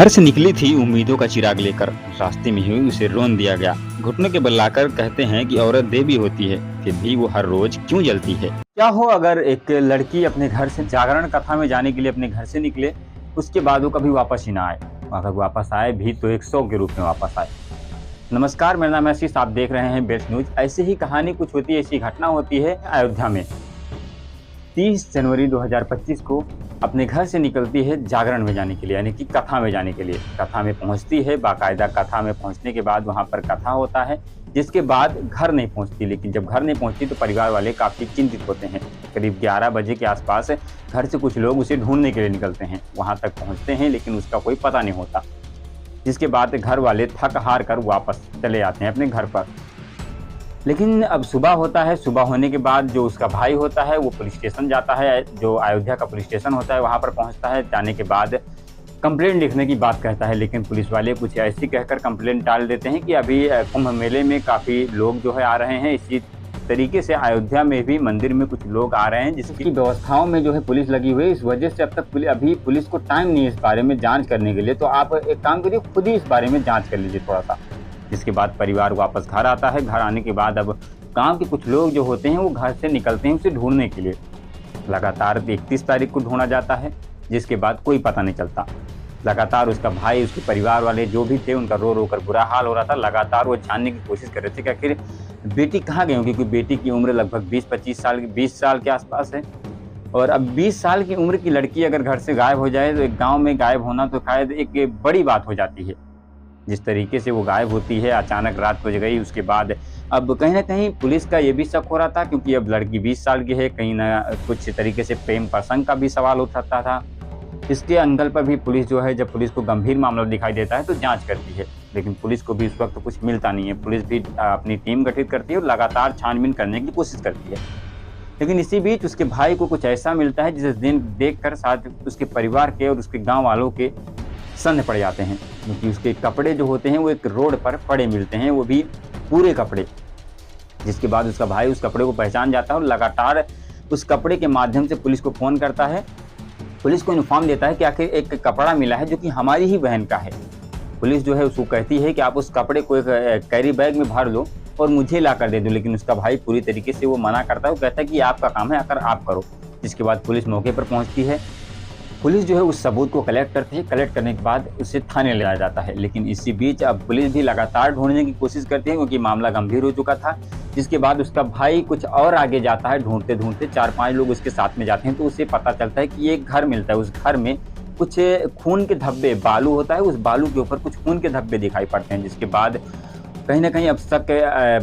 घर से निकली थी उम्मीदों का चिराग लेकर, रास्ते में ही उसे रौंद दिया गया। घुटनों के बल लाकर कहते हैं कि औरत देवी होती है, फिर भी वो हर रोज क्यों जलती है। क्या हो अगर एक लड़की अपने घर से जागरण कथा में जाने के लिए अपने घर से निकले, उसके बाद वो कभी वापस ही ना आए। अगर वापस आए भी तो एक शव के रूप में वापस आए। नमस्कार, मेरा नाम है आशीष, आप देख रहे हैं बेस्ट न्यूज। ऐसी ही कहानी कुछ होती है, ऐसी घटना होती है अयोध्या में। 30 जनवरी 2025 को अपने घर से निकलती है जागरण में जाने के लिए, यानी कि कथा में जाने के लिए। कथा में पहुंचती है, बाकायदा कथा में पहुंचने के बाद वहां पर कथा होता है, जिसके बाद घर नहीं पहुंचती। लेकिन जब घर नहीं पहुंचती तो परिवार वाले काफ़ी चिंतित होते हैं। करीब 11 बजे के आसपास घर से कुछ लोग उसे ढूंढने के लिए निकलते हैं। वहाँ तक पहुँचते हैं लेकिन उसका कोई पता नहीं होता, जिसके बाद घर वाले थक हार कर वापस चले आते हैं अपने घर पर। लेकिन अब सुबह होता है, सुबह होने के बाद जो उसका भाई होता है वो पुलिस स्टेशन जाता है, जो अयोध्या का पुलिस स्टेशन होता है वहाँ पर पहुँचता है। जाने के बाद कंप्लेंट लिखने की बात कहता है, लेकिन पुलिस वाले कुछ ऐसी कहकर कंप्लेंट टाल देते हैं कि अभी कुंभ मेले में काफ़ी लोग जो है आ रहे हैं। इसी तरीके से अयोध्या में भी मंदिर में कुछ लोग आ रहे हैं, जिसकी व्यवस्थाओं में जो है पुलिस लगी हुई है। इस वजह से अब तक अभी पुलिस को टाइम नहीं है इस बारे में जाँच करने के लिए। तो आप एक काम करिए, खुद ही इस बारे में जाँच कर लीजिए थोड़ा सा। जिसके बाद परिवार वापस घर आता है। घर आने के बाद अब गांव के कुछ लोग जो होते हैं वो घर से निकलते हैं उसे ढूंढने के लिए। लगातार 31 तारीख को ढूंढा जाता है, जिसके बाद कोई पता नहीं चलता। लगातार उसका भाई, उसके परिवार वाले जो भी थे, उनका रो रो कर बुरा हाल हो रहा था। लगातार वो जानने की कोशिश कर रहे थे कि आखिर बेटी कहाँ गई होगी, क्योंकि बेटी की उम्र लगभग 20-25 साल, 20 साल के आसपास है। और अब 20 साल की उम्र की लड़की अगर घर से गायब हो जाए तो एक गाँव में गायब होना तो शायद एक बड़ी बात हो जाती है। जिस तरीके से वो गायब होती है, अचानक रात बज गई। उसके बाद अब कहीं ना कहीं पुलिस का ये भी शक हो रहा था, क्योंकि अब लड़की 20 साल की है, कहीं ना कुछ तरीके से प्रेम प्रसंग का भी सवाल उठता था। इसके एंगल पर भी पुलिस जो है, जब पुलिस को गंभीर मामला दिखाई देता है तो जांच करती है, लेकिन पुलिस को भी इस वक्त कुछ मिलता नहीं है। पुलिस भी अपनी टीम गठित करती है और लगातार छानबीन करने की कोशिश करती है। लेकिन इसी बीच उसके भाई को कुछ ऐसा मिलता है जिसे दिन देखकर साथ उसके परिवार के और उसके गाँव वालों के सन्न पड़ जाते हैं, क्योंकि उसके कपड़े जो होते हैं वो एक रोड पर पड़े मिलते हैं, वो भी पूरे कपड़े। जिसके बाद उसका भाई उस कपड़े को पहचान जाता है और लगातार उस कपड़े के माध्यम से पुलिस को फ़ोन करता है। पुलिस को इन्फॉर्म देता है कि आखिर एक कपड़ा मिला है जो कि हमारी ही बहन का है। पुलिस जो है उसको कहती है कि आप उस कपड़े को एक कैरी बैग में भर लो और मुझे ला कर दे दो, लेकिन उसका भाई पूरी तरीके से वो मना करता है। वो कहता है कि आपका काम है, आकर आप करो। जिसके बाद पुलिस मौके पर पहुँचती है। पुलिस जो है उस सबूत को कलेक्ट करती है। कलेक्ट करने के बाद उसे थाने ले जाया जाता है। लेकिन इसी बीच अब पुलिस भी लगातार ढूंढने की कोशिश करती है, क्योंकि मामला गंभीर हो चुका था। जिसके बाद उसका भाई कुछ और आगे जाता है, ढूंढते ढूंढते 4-5 लोग उसके साथ में जाते हैं, तो उसे पता चलता है कि एक घर मिलता है। उस घर में कुछ खून के धब्बे, बालू होता है, उस बालू के ऊपर कुछ खून के धब्बे दिखाई पड़ते हैं। जिसके बाद कहीं ना कहीं अब शक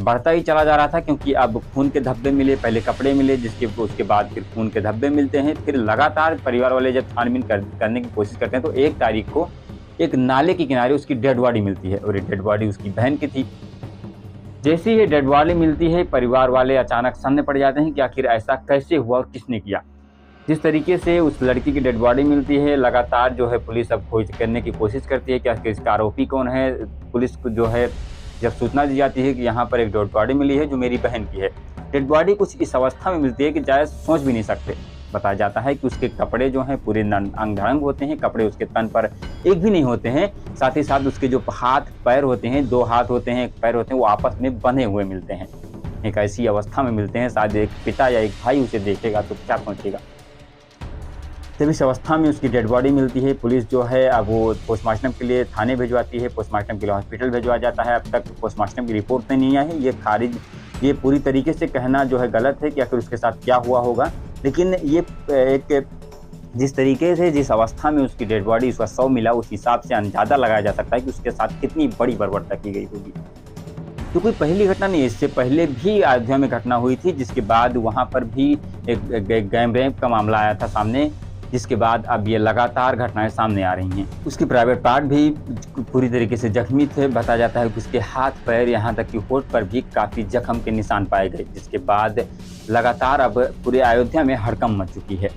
बढ़ता ही चला जा रहा था, क्योंकि अब खून के धब्बे मिले, पहले कपड़े मिले, उसके बाद फिर खून के धब्बे मिलते हैं। फिर लगातार परिवार वाले जब छानबीन करने की कोशिश करते हैं तो 1 तारीख को एक नाले के किनारे उसकी डेड बॉडी मिलती है, और ये डेड बॉडी उसकी बहन की थी। जैसे ही ये डेड बॉडी मिलती है, परिवार वाले अचानक सन्न पड़ जाते हैं कि आखिर ऐसा कैसे हुआ और किसने किया। जिस तरीके से उस लड़की की डेड बॉडी मिलती है, लगातार जो है पुलिस अब खोज करने की कोशिश करती है कि आखिर इसका आरोपी कौन है। पुलिस को जो है जब सूचना दी जाती है कि यहाँ पर एक डेड बॉडी मिली है जो मेरी बहन की है। डेड बॉडी कुछ इस अवस्था में मिलती है कि शायद सोच भी नहीं सकते। बताया जाता है कि उसके कपड़े जो हैं पूरे अंग-ढंग होते हैं, कपड़े उसके तन पर एक भी नहीं होते हैं। साथ ही साथ उसके जो हाथ पैर होते हैं, 2 हाथ होते हैं, 1 पैर होते हैं, वो आपस में बंधे हुए मिलते हैं। एक ऐसी अवस्था में मिलते हैं, शायद एक पिता या एक भाई उसे देखेगा तो क्या सोचेगा। जब इस अवस्था में उसकी डेड बॉडी मिलती है, पुलिस जो है अब वो पोस्टमार्टम के लिए थाने भिजवाती है, पोस्टमार्टम के लिए हॉस्पिटल भिजवा जाता है। अब तक पोस्टमार्टम की रिपोर्ट नहीं आई है। ये पूरी तरीके से कहना जो है गलत है कि आखिर उसके साथ क्या हुआ होगा। लेकिन ये एक जिस तरीके से, जिस अवस्था में उसकी डेड बॉडी, उसका शव मिला, उस हिसाब से अंदाजा लगाया जा सकता है कि उसके साथ कितनी बड़ी बर्बरता की गई होगी। तो कोई पहली घटना नहीं है, इससे पहले भी अयोध्या में घटना हुई थी, जिसके बाद वहाँ पर भी एक गैंग रेप का मामला आया था सामने। जिसके बाद अब ये लगातार घटनाएं सामने आ रही हैं। उसके प्राइवेट पार्ट भी पूरी तरीके से जख्मी थे। बताया जाता है कि उसके हाथ पैर, यहाँ तक कि होठ पर भी काफ़ी जख्म के निशान पाए गए। जिसके बाद लगातार अब पूरे अयोध्या में हड़कंप मच चुकी है।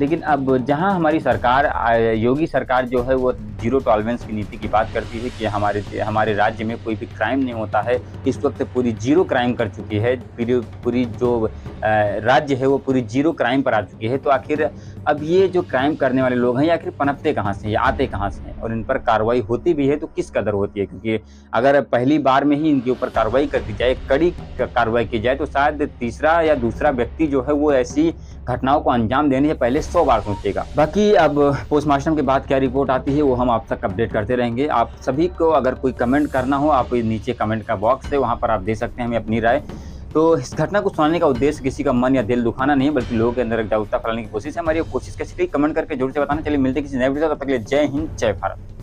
लेकिन अब जहाँ हमारी सरकार, योगी सरकार जो है वो जीरो टॉलरेंस की नीति की बात करती है कि हमारे राज्य में कोई भी क्राइम नहीं होता है। इस वक्त पूरी जीरो क्राइम कर चुकी है, पूरी जो राज्य है वो पूरी जीरो क्राइम पर आ चुकी है। तो आखिर अब ये जो क्राइम करने वाले लोग हैं, ये आखिर पनपते कहाँ से, ये आते कहाँ से हैं, और इन पर कार्रवाई होती भी है तो किस कदर होती है? क्योंकि अगर पहली बार में ही इनके ऊपर कार्रवाई कर दी जाए, कड़ी कार्रवाई की जाए, तो शायद तीसरा या दूसरा व्यक्ति जो है वो ऐसी घटनाओं को अंजाम देने से पहले 100 बार सोचेगा। बाकी अब पोस्टमार्टम के बाद क्या रिपोर्ट आती है वो हम आप तक अपडेट करते रहेंगे। आप सभी को अगर कोई कमेंट करना हो, आप नीचे कमेंट का बॉक्स है, वहाँ पर आप दे सकते हैं हमें अपनी राय। तो इस घटना को सुनाने का उद्देश्य किसी का मन या दिल दुखाना नहीं है, बल्कि लोगों के अंदर जागरूकता फैलाने की कोशिश है। हमारी कोशिश कैसी रही, कमेंट करके जरूर से बताना। चलिए मिलते किसी नए वीडियो, तब तक के लिए जय हिंद, जय भारत।